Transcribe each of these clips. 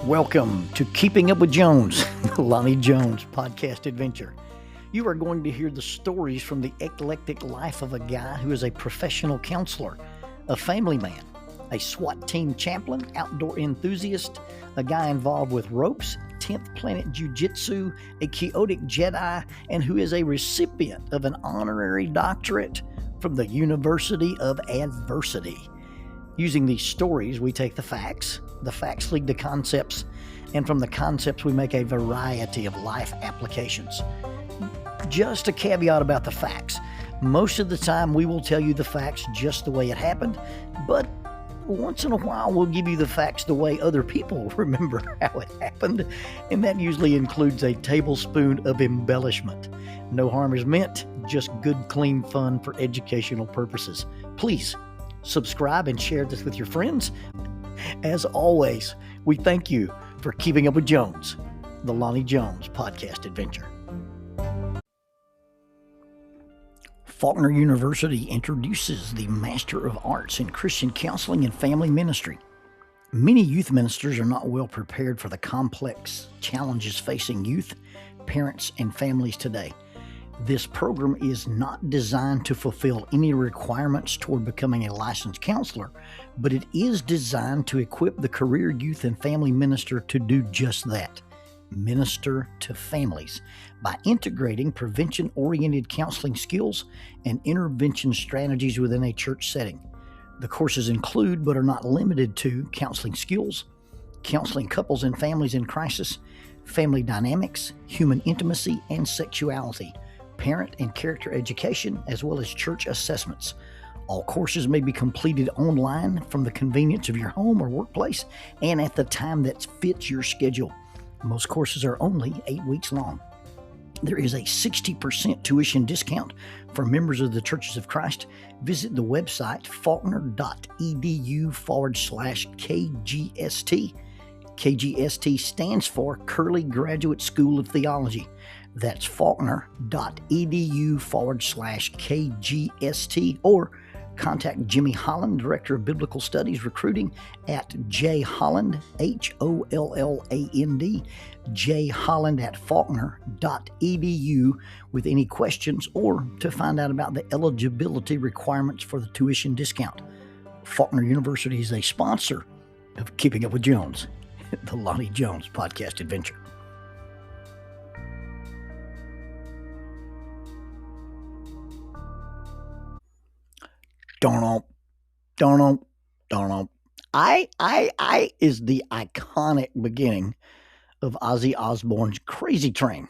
Welcome to Keeping Up with Jones, the Lonnie Jones podcast adventure. You are going to hear the stories from the eclectic life of a guy who is a professional counselor, a family man, a SWAT team chaplain, outdoor enthusiast, a guy involved with ropes, 10th Planet Jiu-Jitsu, a chaotic Jedi, and who is a recipient of an honorary doctorate from the University of Adversity. Using these stories, we take the facts lead to concepts, and from the concepts we make a variety of life applications. Just a caveat about the facts. Most of the time we will tell you the facts just the way it happened, but once in a while we'll give you the facts the way other people remember how it happened, and that usually includes a tablespoon of embellishment. No harm is meant, just good, clean fun for educational purposes. Please subscribe and share this with your friends. As always, we thank you for keeping up with Jones, the Lonnie Jones podcast adventure. Faulkner University introduces the Master of Arts in Christian Counseling and Family Ministry. Many youth ministers are not well prepared for the complex challenges facing youth, parents, and families today. This program is not designed to fulfill any requirements toward becoming a licensed counselor, but it is designed to equip the career youth and family minister to do just that, minister to families, by integrating prevention-oriented counseling skills and intervention strategies within a church setting. The courses include, but are not limited to, counseling skills, counseling couples and families in crisis, family dynamics, human intimacy and sexuality, parent and character education, as well as church assessments. All courses may be completed online from the convenience of your home or workplace and at the time that fits your schedule. Most courses are only 8 weeks long. There is a 60% tuition discount for members of the Churches of Christ. Visit the website faulkner.edu/KGST. KGST stands for Curley Graduate School of Theology. That's faulkner.edu/KGST, or contact Jimmy Holland, Director of Biblical Studies Recruiting, at jholland, HOLLAND, jholland@faulkner.edu with any questions or to find out about the eligibility requirements for the tuition discount. Faulkner University is a sponsor of Keeping Up with Jones, the Lonnie Jones podcast adventure. Darn. I is the iconic beginning of Ozzy Osbourne's Crazy Train.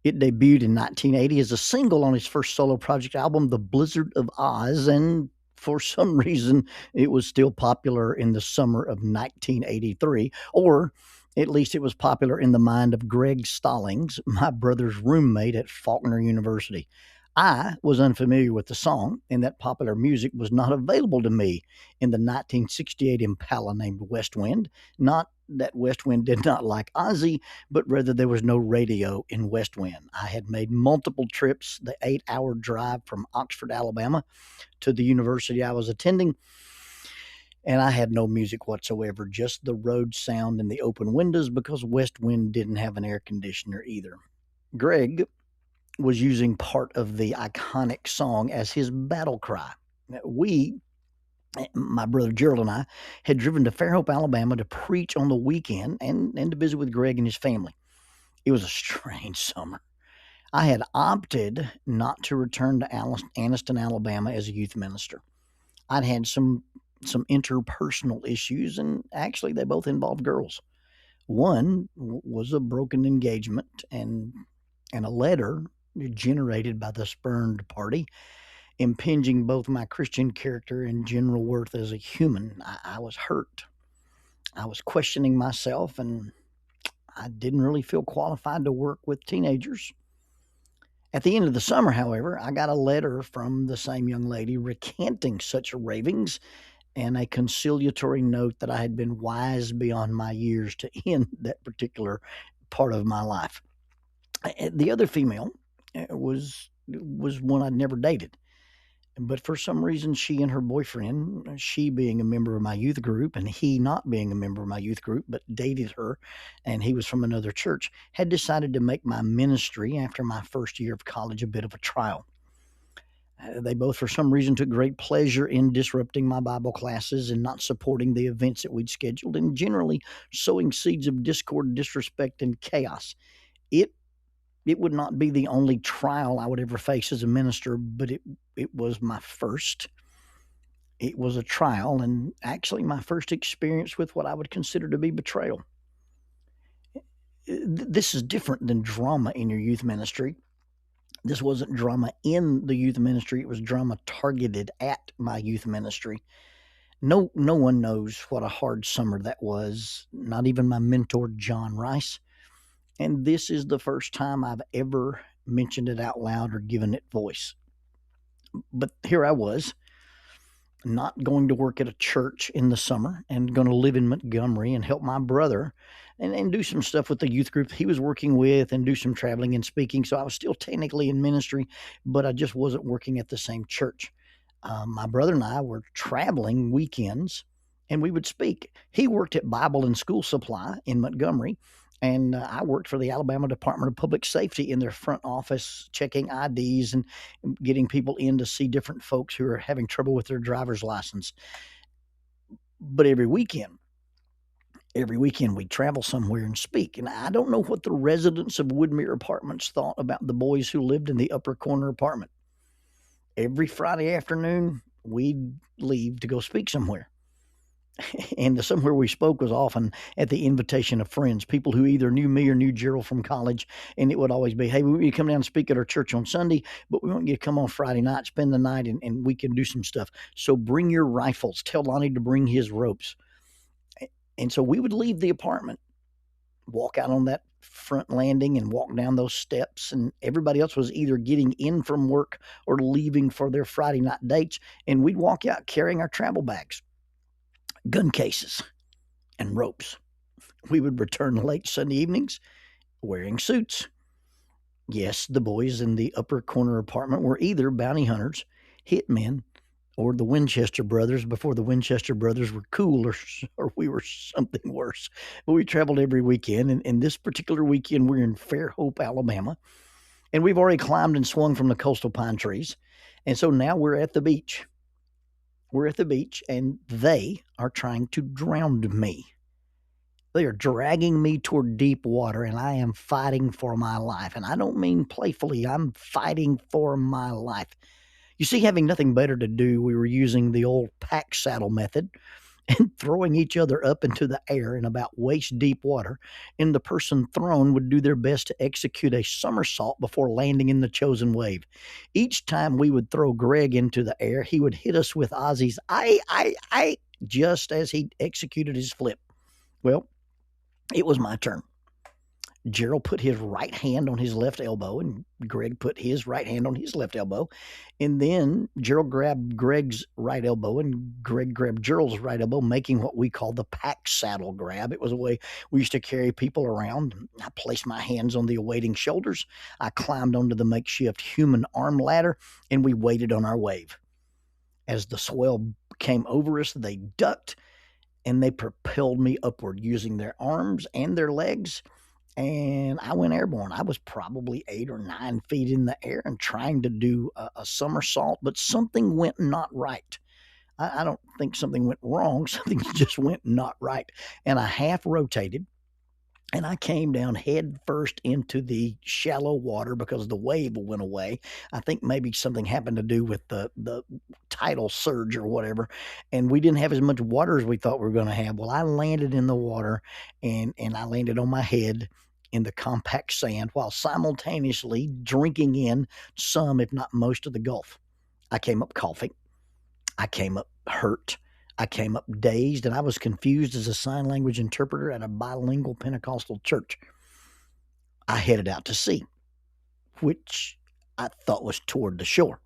It debuted in 1980 as a single on his first solo project album, The Blizzard of Oz, and for some reason it was still popular in the summer of 1983, or at least it was popular in the mind of Greg Stallings, my brother's roommate at Faulkner University. I was unfamiliar with the song, and that popular music was not available to me in the 1968 Impala named West Wind. Not that West Wind did not like Ozzy, but rather there was no radio in West Wind. I had made multiple trips, the 8-hour drive from Oxford, Alabama, to the university I was attending, and I had no music whatsoever, just the road sound and the open windows, because West Wind didn't have an air conditioner either. Greg was using part of the iconic song as his battle cry. We, my brother Gerald and I, had driven to Fairhope, Alabama to preach on the weekend and to visit with Greg and his family. It was a strange summer. I had opted not to return to Anniston, Alabama as a youth minister. I'd had some interpersonal issues, and actually they both involved girls. One was a broken engagement and a letter generated by the spurned party, impinging both my Christian character and general worth as a human. I was hurt. I was questioning myself, and I didn't really feel qualified to work with teenagers. At the end of the summer, however, I got a letter from the same young lady recanting such ravings and a conciliatory note that I had been wise beyond my years to end that particular part of my life. The other female was one I'd never dated. But for some reason, she and her boyfriend, she being a member of my youth group and he not being a member of my youth group, but dated her, and he was from another church, had decided to make my ministry after my first year of college a bit of a trial. They both, for some reason, took great pleasure in disrupting my Bible classes and not supporting the events that we'd scheduled, and generally sowing seeds of discord, disrespect, and chaos. It it would not be the only trial I would ever face as a minister, but it was my first. It was a trial, and actually my first experience with what I would consider to be betrayal. This is different than drama in your youth ministry. This wasn't drama in the youth ministry. It was drama targeted at my youth ministry. No one knows what a hard summer that was, not even my mentor, John Rice. And this is the first time I've ever mentioned it out loud or given it voice. But here I was, not going to work at a church in the summer and going to live in Montgomery and help my brother and do some stuff with the youth group he was working with and do some traveling and speaking. So I was still technically in ministry, but I just wasn't working at the same church. My brother and I were traveling weekends and we would speak. He worked at Bible and School Supply in Montgomery, and I worked for the Alabama Department of Public Safety in their front office, checking IDs and getting people in to see different folks who are having trouble with their driver's license. But every weekend we'd travel somewhere and speak. And I don't know what the residents of Woodmere Apartments thought about the boys who lived in the upper corner apartment. Every Friday afternoon, we'd leave to go speak somewhere. And the somewhere we spoke was often at the invitation of friends, people who either knew me or knew Gerald from college. And it would always be, hey, we want you to come down and speak at our church on Sunday, but we want you to come on Friday night, spend the night, and we can do some stuff. So bring your rifles. Tell Lonnie to bring his ropes. And so we would leave the apartment, walk out on that front landing and walk down those steps, and everybody else was either getting in from work or leaving for their Friday night dates, and we'd walk out carrying our travel bags, gun cases, and ropes. We would return late Sunday evenings wearing suits. Yes, the boys in the upper corner apartment were either bounty hunters, hitmen, or the Winchester brothers before the Winchester brothers were cool, or we were something worse. But we traveled every weekend, and this particular weekend we're in Fairhope, Alabama, and we've already climbed and swung from the coastal pine trees, and so now we're at the beach. We're at the beach, and they are trying to drown me. They are dragging me toward deep water, and I am fighting for my life. And I don't mean playfully. I'm fighting for my life. You see, having nothing better to do, we were using the old pack saddle method and throwing each other up into the air in about waist-deep water, and the person thrown would do their best to execute a somersault before landing in the chosen wave. Each time we would throw Greg into the air, he would hit us with Ozzy's I, just as he executed his flip. Well, it was my turn. Gerald put his right hand on his left elbow, and Greg put his right hand on his left elbow. And then Gerald grabbed Greg's right elbow, and Greg grabbed Gerald's right elbow, making what we call the pack saddle grab. It was a way we used to carry people around. I placed my hands on the awaiting shoulders. I climbed onto the makeshift human arm ladder, and we waited on our wave. As the swell came over us, they ducked, and they propelled me upward using their arms and their legs. And I went airborne. I was probably 8 or 9 feet in the air and trying to do a somersault, but something went not right. I don't think something went wrong. Something just went not right. And I half rotated, and I came down head first into the shallow water because the wave went away. I think maybe something happened to do with the tidal surge or whatever, and we didn't have as much water as we thought we were going to have. Well, I landed in the water, and I landed on my head in the compact sand while simultaneously drinking in some, if not most, of the Gulf. I came up coughing. I came up hurt. I came up dazed, and I was confused as a sign language interpreter at a bilingual Pentecostal church. I headed out to sea, which I thought was toward the shore.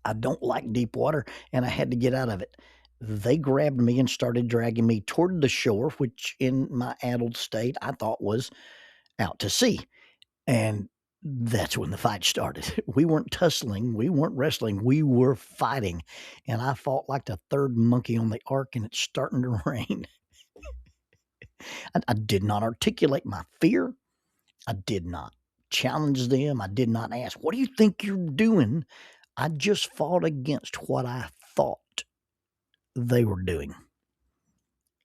I don't like deep water, and I had to get out of it. They grabbed me and started dragging me toward the shore, which in my addled state I thought was out to sea. And That's when the fight started. We weren't tussling, we weren't wrestling, we were fighting. And I fought like the third monkey on the ark, and it's starting to rain. I did not articulate my fear. I did not challenge them. I did not ask, "What do you think you're doing?" I just fought against what I thought they were doing.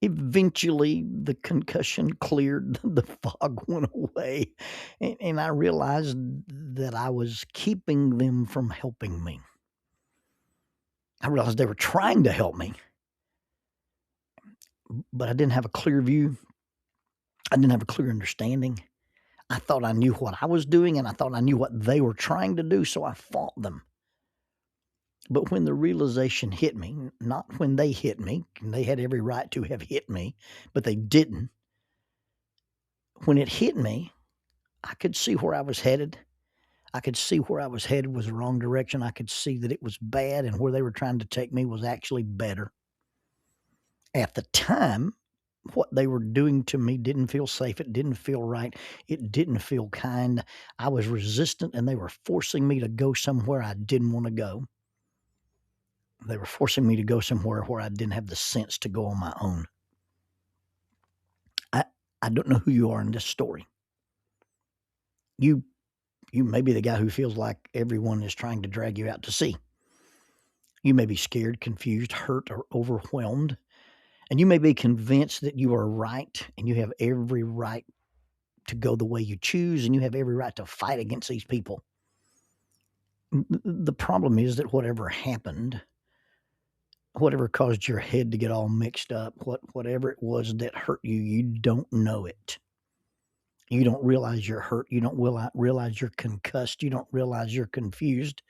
Eventually, the concussion cleared, the fog went away, and I realized that I was keeping them from helping me. I realized they were trying to help me, but I didn't have a clear view. I didn't have a clear understanding. I thought I knew what I was doing, and I thought I knew what they were trying to do, so I fought them. But when the realization hit me, not when they hit me, and they had every right to have hit me, but they didn't. When it hit me, I could see where I was headed. I could see where I was headed was the wrong direction. I could see that it was bad, and where they were trying to take me was actually better. At the time, what they were doing to me didn't feel safe. It didn't feel right. It didn't feel kind. I was resistant, and they were forcing me to go somewhere I didn't want to go. They were forcing me to go somewhere where I didn't have the sense to go on my own. I don't know who you are in this story. You may be the guy who feels like everyone is trying to drag you out to sea. You may be scared, confused, hurt, or overwhelmed. And you may be convinced that you are right and you have every right to go the way you choose, and you have every right to fight against these people. The problem is that whatever happened, whatever caused your head to get all mixed up, whatever it was that hurt you, you don't know it. You don't realize you're hurt. You don't realize you're concussed. You don't realize you're confused.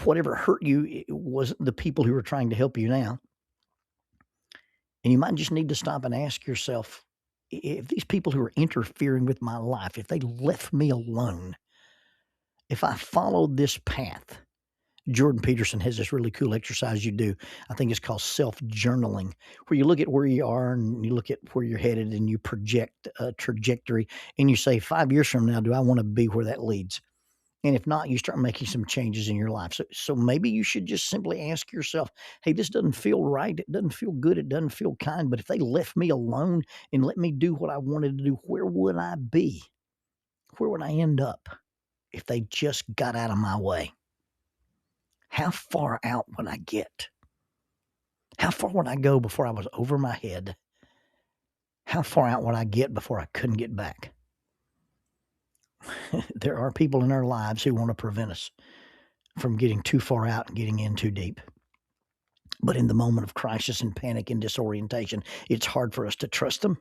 Whatever hurt you, it wasn't the people who were trying to help you now. And you might just need to stop and ask yourself, if these people who are interfering with my life, if they left me alone, if I followed this path. Jordan Peterson has this really cool exercise you do. I think it's called self-journaling, where you look at where you are and you look at where you're headed and you project a trajectory and you say, 5 years from now, do I want to be where that leads? And if not, you start making some changes in your life. So maybe you should just simply ask yourself, hey, this doesn't feel right. It doesn't feel good. It doesn't feel kind. But if they left me alone and let me do what I wanted to do, where would I be? Where would I end up if they just got out of my way? How far out would I get? How far would I go before I was over my head? How far out would I get before I couldn't get back? There are people in our lives who want to prevent us from getting too far out and getting in too deep. But in the moment of crisis and panic and disorientation, it's hard for us to trust them.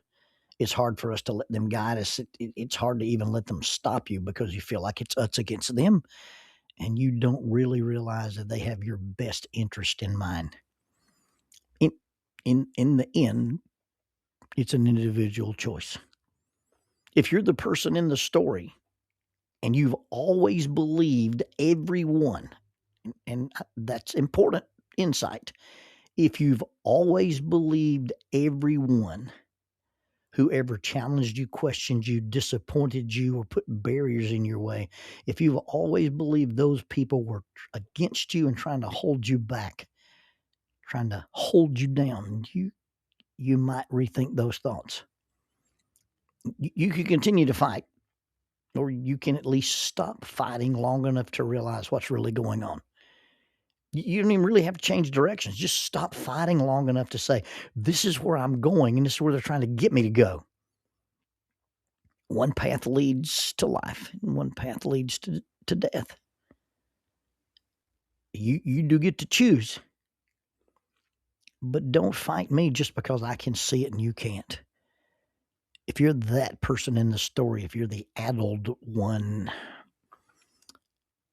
It's hard for us to let them guide us. It's hard to even let them stop you because you feel like it's us against them. And you don't really realize that they have your best interest in mind. In the end, it's an individual choice. If you're the person in the story and you've always believed everyone, and that's important insight, if you've always believed everyone who ever challenged you, questioned you, disappointed you, or put barriers in your way, if you've always believed those people were against you and trying to hold you back, trying to hold you down, you might rethink those thoughts. You can continue to fight, or you can at least stop fighting long enough to realize what's really going on. You don't even really have to change directions. Just stop fighting long enough to say, this is where I'm going, and this is where they're trying to get me to go. One path leads to life, and one path leads to death. You do get to choose. But don't fight me just because I can see it and you can't. If you're that person in the story, if you're the adult one,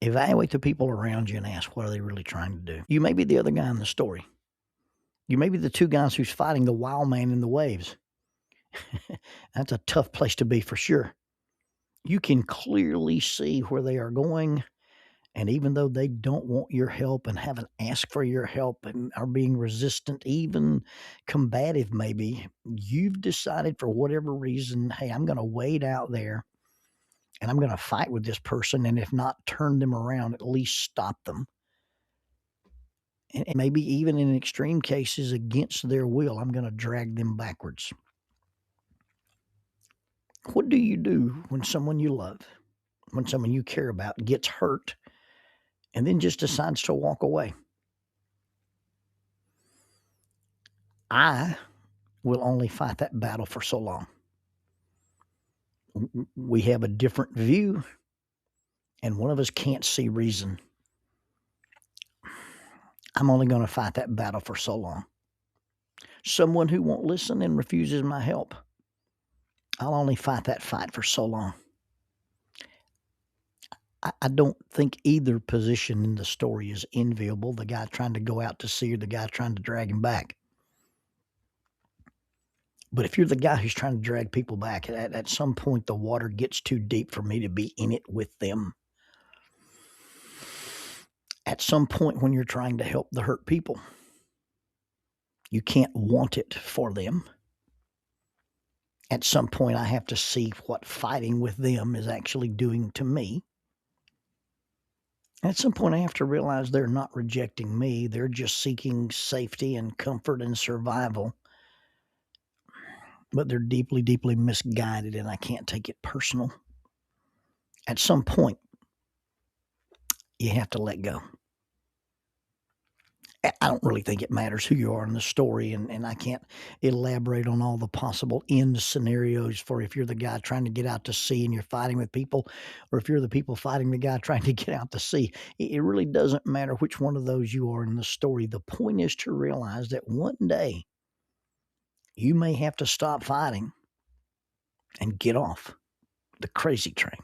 evaluate the people around you and ask, what are they really trying to do? You may be the other guy in the story. You may be the two guys who's fighting the wild man in the waves. That's a tough place to be for sure. You can clearly see where they are going. And even though they don't want your help and haven't asked for your help and are being resistant, even combative maybe, you've decided for whatever reason, hey, I'm going to wade out there and I'm going to fight with this person, and if not turn them around, at least stop them. And maybe even in extreme cases against their will, I'm going to drag them backwards. What do you do when someone you love, when someone you care about gets hurt and then just decides to walk away? I will only fight that battle for so long. We have a different view, and one of us can't see reason. I'm only going to fight that battle for so long. Someone who won't listen and refuses my help, I'll only fight that fight for so long. I don't think either position in the story is enviable, the guy trying to go out to sea or the guy trying to drag him back. But if you're the guy who's trying to drag people back, at some point the water gets too deep for me to be in it with them. At some point when you're trying to help the hurt people, you can't want it for them. At some point I have to see what fighting with them is actually doing to me. At some point I have to realize they're not rejecting me. They're just seeking safety and comfort and survival. But they're deeply, deeply misguided, and I can't take it personal. At some point, you have to let go. I don't really think it matters who you are in the story, and I can't elaborate on all the possible end scenarios for if you're the guy trying to get out to sea and you're fighting with people, or if you're the people fighting the guy trying to get out to sea. It really doesn't matter which one of those you are in the story. The point is to realize that one day you may have to stop fighting and get off the crazy train.